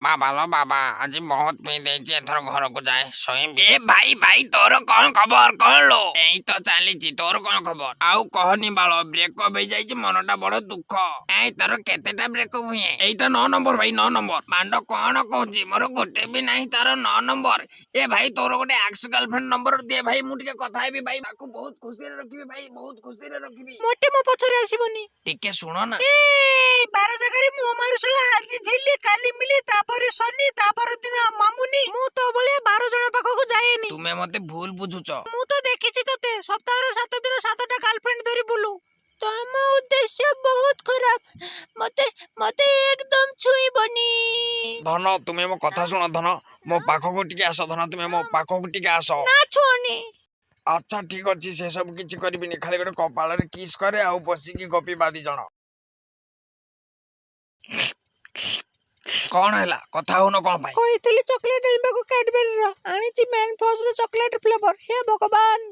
बाबा लो बाबा आज बहुत पी देची एथर घर को जाए स्वयं ए भाई भाई तोर कौन खबर कौन लो एई तो चलीची तोर कौन खबर आउ कहनी बालो ब्रेकअप हो जाई मनटा बड़ दुख ए तोर केतेटा ब्रेकअप हुए एटा 9 नंबर भाई 9 नंबर पांडो कौन कहूची मोर गोटे भी नहीं तार 9 नंबर ए भाई तोर गोटे एक्स गर्लफ्रेंड नंबर दे भाई मु टिके कथा हेबी भाई ताकू बहुत खुशी रे रखिबी भाई बहुत खुशी रे रखिबी मोटे मो पछरे आसीबनी टिके सुनो ना ए 12 जगह मो मारुसला आज झिल्ली काली मिली तापर सनी तापर दिन मामुनी मु तो बोले 12 जण पाखो को जाएनी तुमे मते भूल बुझुच मु तो देखिछि तते सप्ताह रो 7 दिन 7टा गर्लफ्रेंड धरी बुलु तम उद्देश्य बहुत खराब मते मते एकदम छुईबनी धन तुमे मो कथा सुनो धन मो पाखो को टिके आसो धन तुमे मो पाखो को टिके आसो ना छुनी अच्छा ठीक अछि से सब किछि करबिनी खाली गोटे कपाल रे किस करे आ बसी की गपी बादी जण कौन हैला कथा होनो कोन भाई कोइतली चॉकलेट एल्बा को कैडबरी रो आनी छि मैन फ्रोज रो चॉकलेट फ्लेवर हे भगवान।